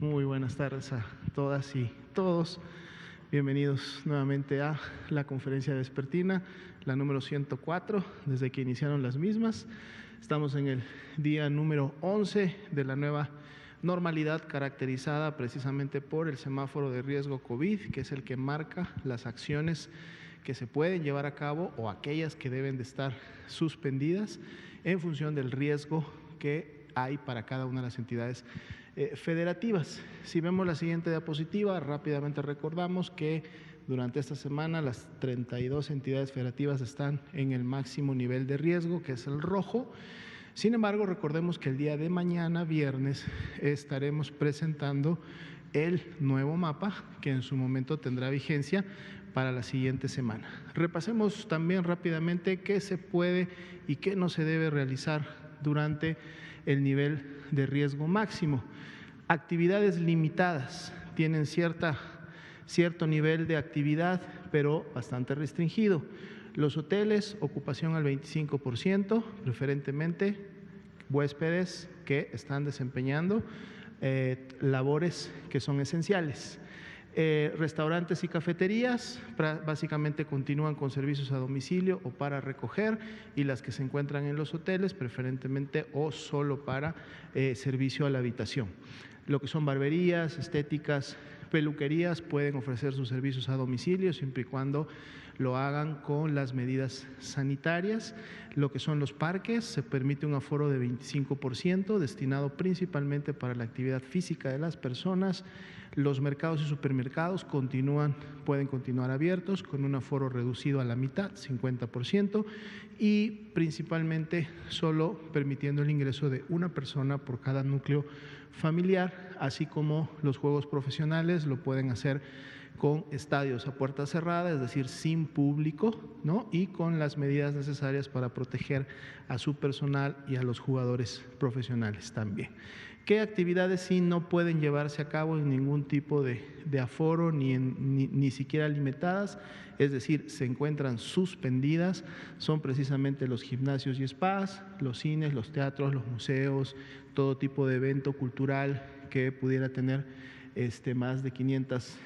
Muy buenas tardes a todas y todos. Bienvenidos nuevamente a la conferencia vespertina, la número 104, desde que iniciaron las mismas. Estamos en el día número 11 de la nueva normalidad, caracterizada precisamente por el semáforo de riesgo COVID, que es el que marca las acciones que se pueden llevar a cabo o aquellas que deben de estar suspendidas en función del riesgo que hay para cada una de las entidades federativas. Si vemos la siguiente diapositiva, rápidamente recordamos que durante esta semana las 32 entidades federativas están en el máximo nivel de riesgo, que es el rojo. Sin embargo, recordemos que el día de mañana, viernes, estaremos presentando el nuevo mapa que en su momento tendrá vigencia para la siguiente semana. Repasemos también rápidamente qué se puede y qué no se debe realizar durante el nivel de riesgo máximo. Actividades limitadas tienen cierto nivel de actividad, pero bastante restringido. Los hoteles, ocupación al 25%, preferentemente huéspedes que están desempeñando labores que son esenciales. Restaurantes y cafeterías básicamente continúan con servicios a domicilio o para recoger, y las que se encuentran en los hoteles preferentemente o solo para servicio a la habitación. Lo que son barberías, estéticas, peluquerías pueden ofrecer sus servicios a domicilio siempre y cuando lo hagan con las medidas sanitarias. Lo que son los parques, se permite un aforo de 25% destinado principalmente para la actividad física de las personas. Los mercados y supermercados pueden continuar abiertos con un aforo reducido a la mitad, 50%, y principalmente solo permitiendo el ingreso de una persona por cada núcleo familiar, así como los juegos profesionales lo pueden hacer con estadios a puerta cerrada, es decir, sin público, ¿no? Y con las medidas necesarias para proteger a su personal y a los jugadores profesionales también. ¿Qué actividades sí no pueden llevarse a cabo en ningún tipo de aforo ni siquiera limitadas? Es decir, se encuentran suspendidas, son precisamente los gimnasios y spas, los cines, los teatros, los museos, todo tipo de evento cultural que pudiera tener más de 500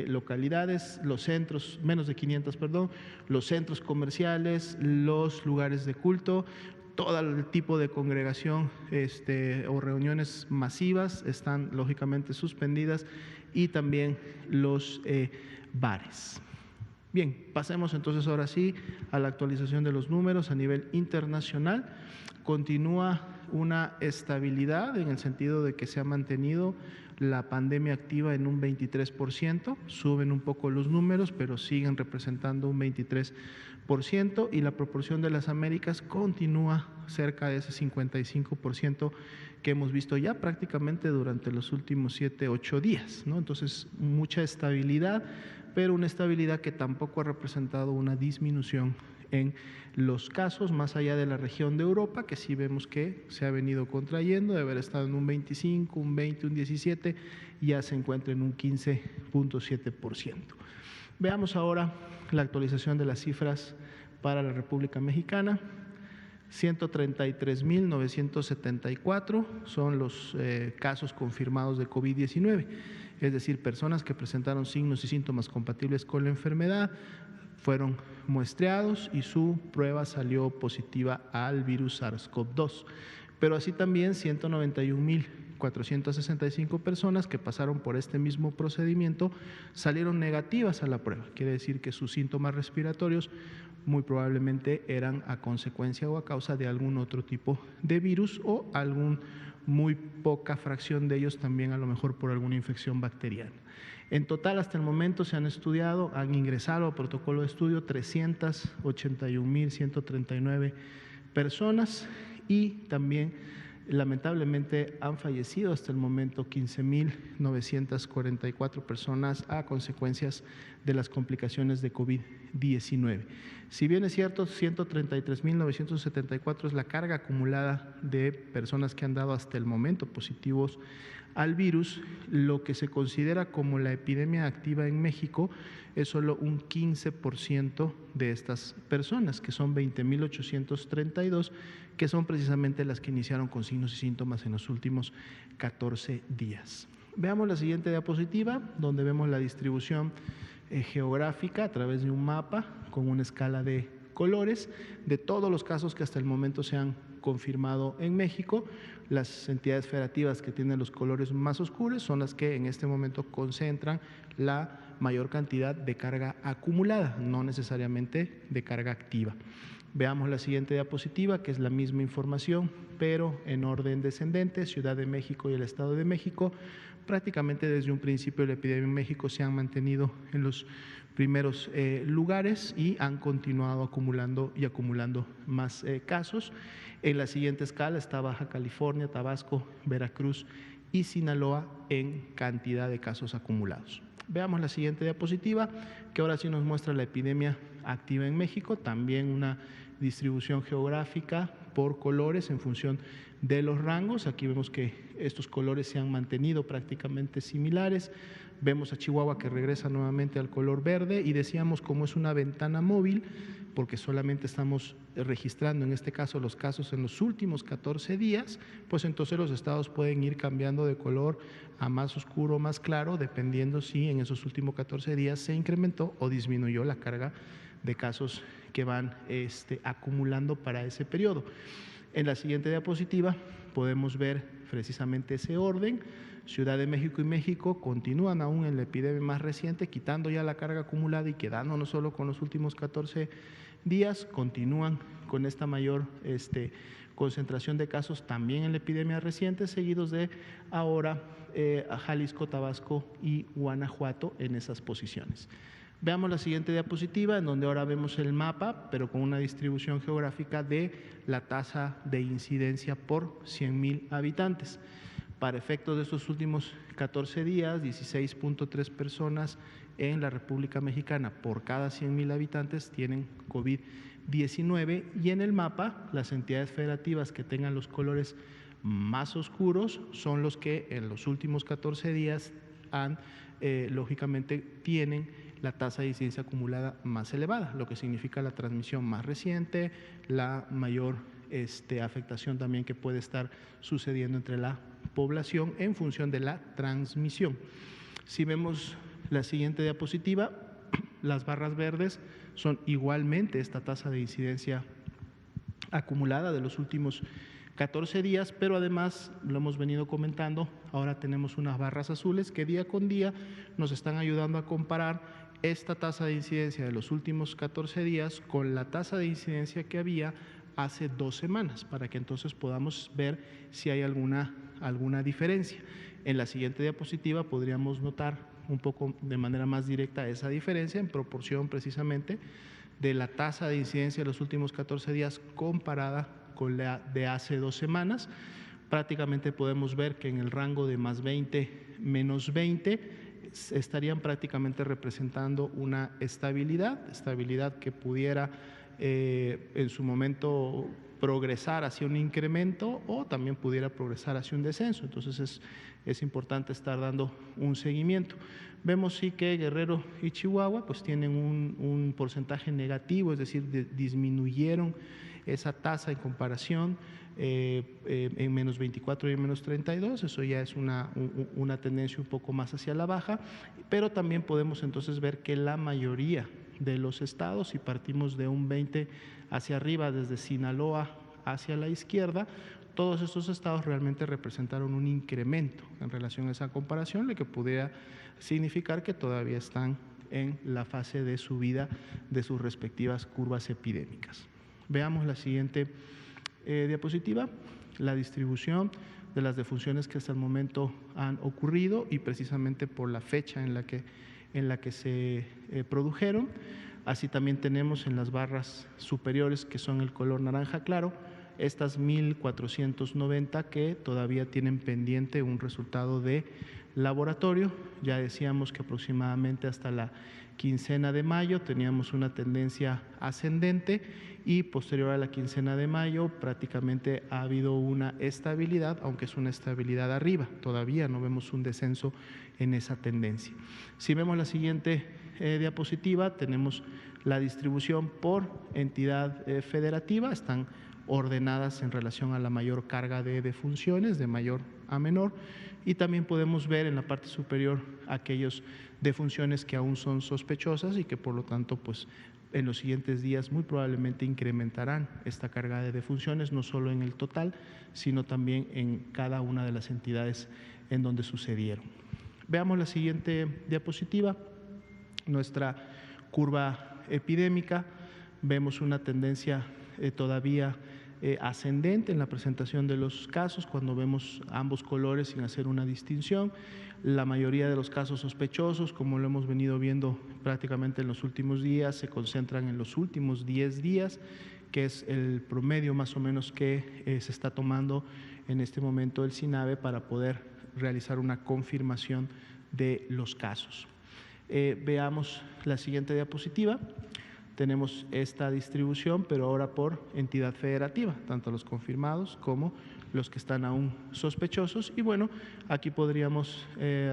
localidades, los centros, menos de 500, perdón, los centros comerciales, los lugares de culto, todo el tipo de congregación o reuniones masivas están lógicamente suspendidas, y también los bares. Bien, pasemos entonces ahora sí a la actualización de los números a nivel internacional. Continúa una estabilidad en el sentido de que se ha mantenido la pandemia activa en un 23%, suben un poco los números, pero siguen representando un 23%, y la proporción de las Américas continúa cerca de ese 55% que hemos visto ya prácticamente durante los últimos 7, 8 días, ¿no? Entonces, mucha estabilidad, pero una estabilidad que tampoco ha representado una disminución en los casos, más allá de la región de Europa, que sí vemos que se ha venido contrayendo, de haber estado en un 25, un 20, un 17, ya se encuentra en un 15.7%. Veamos ahora la actualización de las cifras para la República Mexicana. 133.974 son los casos confirmados de COVID-19, es decir, personas que presentaron signos y síntomas compatibles con la enfermedad, fueron muestreados y su prueba salió positiva al virus SARS-CoV-2. Pero así también 191.465 personas que pasaron por este mismo procedimiento salieron negativas a la prueba. Quiere decir que sus síntomas respiratorios muy probablemente eran a consecuencia o a causa de algún otro tipo de virus, o muy poca fracción de ellos también a lo mejor por alguna infección bacteriana. En total, hasta el momento se han ingresado a protocolo de estudio 381.139 personas, y también lamentablemente han fallecido hasta el momento 15.944 personas a consecuencias de las complicaciones de COVID-19. Si bien es cierto, 133.974 es la carga acumulada de personas que han dado hasta el momento positivos al virus, lo que se considera como la epidemia activa en México es solo un 15% de estas personas, que son 20.832, que son precisamente las que iniciaron con signos y síntomas en los últimos 14 días. Veamos la siguiente diapositiva, donde vemos la distribución geográfica a través de un mapa con una escala de colores de todos los casos que hasta el momento se han confirmado en México. Las entidades federativas que tienen los colores más oscuros son las que en este momento concentran la mayor cantidad de carga acumulada, no necesariamente de carga activa. Veamos la siguiente diapositiva, que es la misma información, pero en orden descendente. Ciudad de México y el Estado de México, prácticamente desde un principio la epidemia en México se han mantenido en los primeros lugares y han continuado acumulando más casos. En la siguiente escala está Baja California, Tabasco, Veracruz y Sinaloa en cantidad de casos acumulados. Veamos la siguiente diapositiva, que ahora sí nos muestra la epidemia activa en México, también una distribución geográfica por colores en función de los rangos. Aquí vemos que estos colores se han mantenido prácticamente similares. Vemos a Chihuahua que regresa nuevamente al color verde y decíamos, como es una ventana móvil, porque solamente estamos registrando en este caso los casos en los últimos 14 días, pues entonces los estados pueden ir cambiando de color a más oscuro o más claro, dependiendo si en esos últimos 14 días se incrementó o disminuyó la carga de casos que van acumulando para ese periodo. En la siguiente diapositiva podemos ver precisamente ese orden. Ciudad de México y México continúan aún en la epidemia más reciente, quitando ya la carga acumulada y quedándonos solo con los últimos 14 días, continúan con esta mayor concentración de casos también en la epidemia reciente, seguidos de ahora Jalisco, Tabasco y Guanajuato en esas posiciones. Veamos la siguiente diapositiva, en donde ahora vemos el mapa, pero con una distribución geográfica de la tasa de incidencia por 100,000 habitantes. Para efectos de estos últimos 14 días, 16.3 personas en la República Mexicana por cada 100,000 habitantes tienen COVID-19 y en el mapa las entidades federativas que tengan los colores más oscuros son los que en los últimos 14 días lógicamente tienen la tasa de incidencia acumulada más elevada, lo que significa la transmisión más reciente, la mayor afectación también que puede estar sucediendo entre la población en función de la transmisión. Si vemos la siguiente diapositiva, las barras verdes son igualmente esta tasa de incidencia acumulada de los últimos 14 días, pero además, lo hemos venido comentando, ahora tenemos unas barras azules que día con día nos están ayudando a comparar esta tasa de incidencia de los últimos 14 días con la tasa de incidencia que había hace 2 semanas, para que entonces podamos ver si hay alguna diferencia. En la siguiente diapositiva podríamos notar un poco de manera más directa esa diferencia en proporción precisamente de la tasa de incidencia de los últimos 14 días comparada con la de hace 2 semanas. Prácticamente podemos ver que en el rango de más 20, menos 20, estarían prácticamente representando una estabilidad que pudiera en su momento progresar hacia un incremento o también pudiera progresar hacia un descenso. Entonces es importante estar dando un seguimiento. Vemos sí que Guerrero y Chihuahua pues tienen un porcentaje negativo, es decir, disminuyeron esa tasa en comparación en menos 24 y en menos 32, eso ya es una tendencia un poco más hacia la baja, pero también podemos entonces ver que la mayoría de los estados, si partimos de un 20 hacia arriba, desde Sinaloa hacia la izquierda, todos estos estados realmente representaron un incremento en relación a esa comparación, lo que pudiera significar que todavía están en la fase de subida de sus respectivas curvas epidémicas. Veamos la siguiente diapositiva, la distribución de las defunciones que hasta el momento han ocurrido y precisamente por la fecha en la que se produjeron. Así también tenemos en las barras superiores, que son el color naranja claro, estas 1,490 que todavía tienen pendiente un resultado de laboratorio. Ya decíamos que aproximadamente hasta la quincena de mayo teníamos una tendencia ascendente y posterior a la quincena de mayo prácticamente ha habido una estabilidad, aunque es una estabilidad arriba, todavía no vemos un descenso en esa tendencia. Si vemos la siguiente diapositiva, tenemos la distribución por entidad federativa, están ordenadas en relación a la mayor carga de defunciones, de mayor a menor, y también podemos ver en la parte superior aquellos defunciones que aún son sospechosas y que por lo tanto pues en los siguientes días muy probablemente incrementarán esta carga de defunciones, no solo en el total, sino también en cada una de las entidades en donde sucedieron. Veamos la siguiente diapositiva, nuestra curva epidémica. Vemos una tendencia todavía ascendente en la presentación de los casos cuando vemos ambos colores sin hacer una distinción. La mayoría de los casos sospechosos, como lo hemos venido viendo prácticamente en los últimos días, se concentran en los últimos 10 días, que es el promedio más o menos que se está tomando en este momento el SINAVE para poder realizar una confirmación de los casos. Veamos la siguiente diapositiva. Tenemos esta distribución, pero ahora por entidad federativa, tanto los confirmados como los que están aún sospechosos. Y bueno, aquí podríamos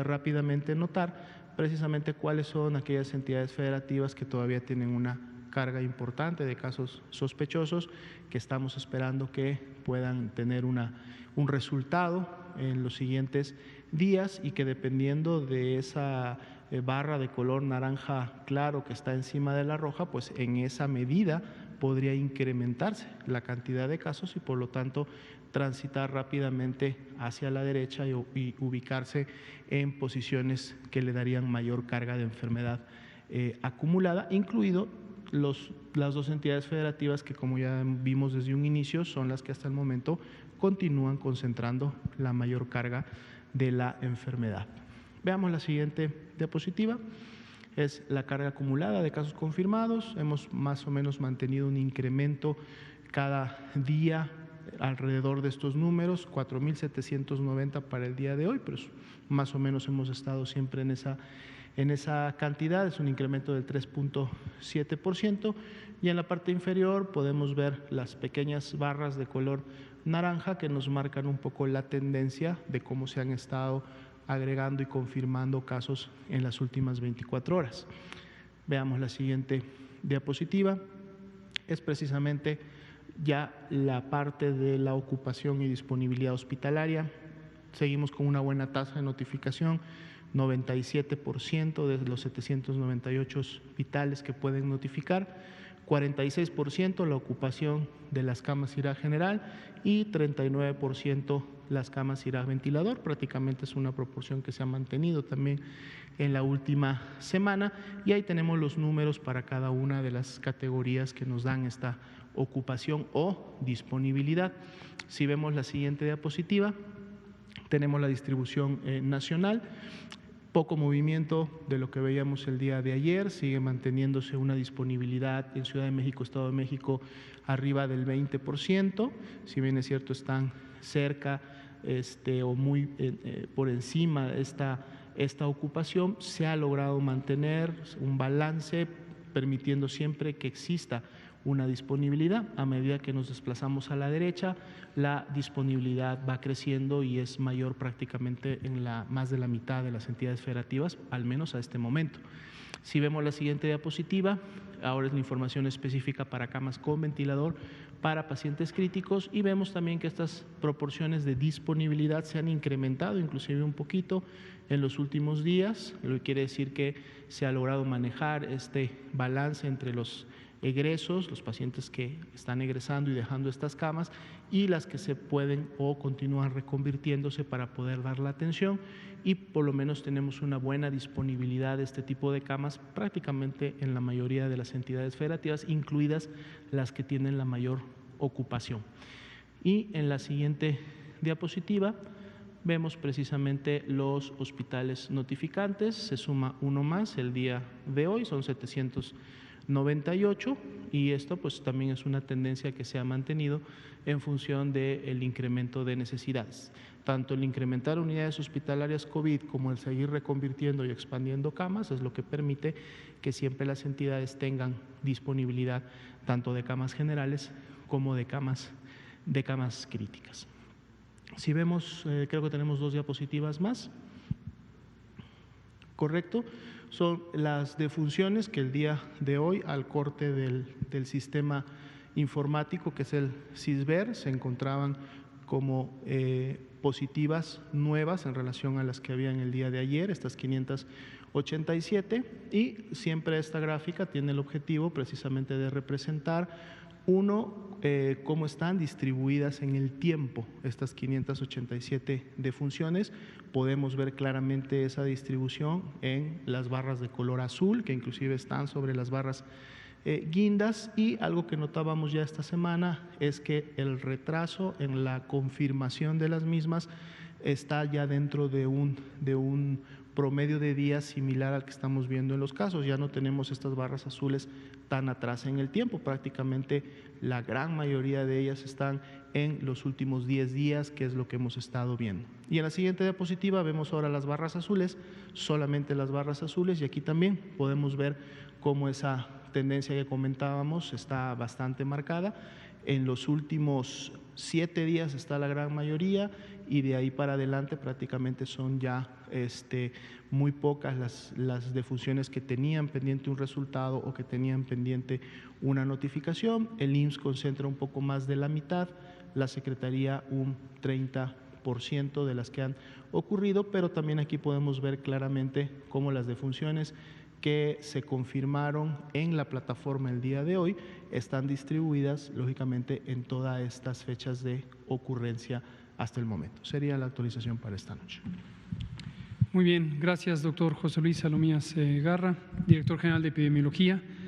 rápidamente notar precisamente cuáles son aquellas entidades federativas que todavía tienen una carga importante de casos sospechosos, que estamos esperando que puedan tener un resultado en los siguientes días y que dependiendo de esa barra de color naranja claro que está encima de la roja, pues en esa medida podría incrementarse la cantidad de casos y por lo tanto transitar rápidamente hacia la derecha y ubicarse en posiciones que le darían mayor carga de enfermedad acumulada, incluido las dos entidades federativas que, como ya vimos desde un inicio, son las que hasta el momento continúan concentrando la mayor carga de la enfermedad. Veamos la siguiente diapositiva. Es la carga acumulada de casos confirmados. Hemos más o menos mantenido un incremento cada día alrededor de estos números, 4.790 para el día de hoy, pero más o menos hemos estado siempre en esa cantidad, es un incremento del 3.7%, y en la parte inferior podemos ver las pequeñas barras de color naranja que nos marcan un poco la tendencia de cómo se han estado agregando y confirmando casos en las últimas 24 horas. Veamos la siguiente diapositiva. Es precisamente ya la parte de la ocupación y disponibilidad hospitalaria. Seguimos con una buena tasa de notificación, 97% de los 798 hospitales que pueden notificar, 46% la ocupación de las camas IRAG general y 39% las camas IRAG ventilador. Prácticamente es una proporción que se ha mantenido también en la última semana, y ahí tenemos los números para cada una de las categorías que nos dan esta ocupación o disponibilidad. Si vemos la siguiente diapositiva, tenemos la distribución nacional. Poco movimiento de lo que veíamos el día de ayer, sigue manteniéndose una disponibilidad en Ciudad de México, Estado de México, arriba del 20%, si bien es cierto están cerca o muy por encima de esta ocupación, se ha logrado mantener un balance, permitiendo siempre que exista una disponibilidad. A medida que nos desplazamos a la derecha, la disponibilidad va creciendo y es mayor prácticamente en más de la mitad de las entidades federativas, al menos a este momento. Si vemos la siguiente diapositiva, ahora es la información específica para camas con ventilador para pacientes críticos, y vemos también que estas proporciones de disponibilidad se han incrementado inclusive un poquito en los últimos días, lo que quiere decir que se ha logrado manejar este balance entre los egresos, los pacientes que están egresando y dejando estas camas, y las que se pueden o continúan reconvirtiéndose para poder dar la atención, y por lo menos tenemos una buena disponibilidad de este tipo de camas prácticamente en la mayoría de las entidades federativas, incluidas las que tienen la mayor ocupación. Y en la siguiente diapositiva vemos precisamente los hospitales notificantes. Se suma uno más el día de hoy, son 798, y esto pues también es una tendencia que se ha mantenido en función del incremento de necesidades. Tanto el incrementar unidades hospitalarias COVID como el seguir reconvirtiendo y expandiendo camas es lo que permite que siempre las entidades tengan disponibilidad tanto de camas generales como de camas críticas. Si vemos, creo que tenemos dos diapositivas más. Correcto. Son las defunciones que el día de hoy, al corte del sistema informático, que es el CISBER, se encontraban como positivas nuevas en relación a las que había en el día de ayer, estas 587, y siempre esta gráfica tiene el objetivo precisamente de representar, uno, cómo están distribuidas en el tiempo estas 587 defunciones. Podemos ver claramente esa distribución en las barras de color azul, que inclusive están sobre las barras guindas, y algo que notábamos ya esta semana es que el retraso en la confirmación de las mismas está ya dentro de un promedio de días similar al que estamos viendo en los casos. Ya no tenemos estas barras azules tan atrás en el tiempo, prácticamente la gran mayoría de ellas están en los últimos 10 días, que es lo que hemos estado viendo. Y en la siguiente diapositiva vemos ahora las barras azules, solamente las barras azules, y aquí también podemos ver cómo esa tendencia que comentábamos está bastante marcada. En los últimos 7 días está la gran mayoría, y de ahí para adelante prácticamente son ya muy pocas las defunciones que tenían pendiente un resultado o que tenían pendiente una notificación. El IMSS concentra un poco más de la mitad, la Secretaría un 30% de las que han ocurrido, pero también aquí podemos ver claramente cómo las defunciones que se confirmaron en la plataforma el día de hoy están distribuidas lógicamente en todas estas fechas de ocurrencia hasta el momento. Sería la actualización para esta noche. Muy bien, gracias doctor José Luis Salomías Garra, director general de Epidemiología.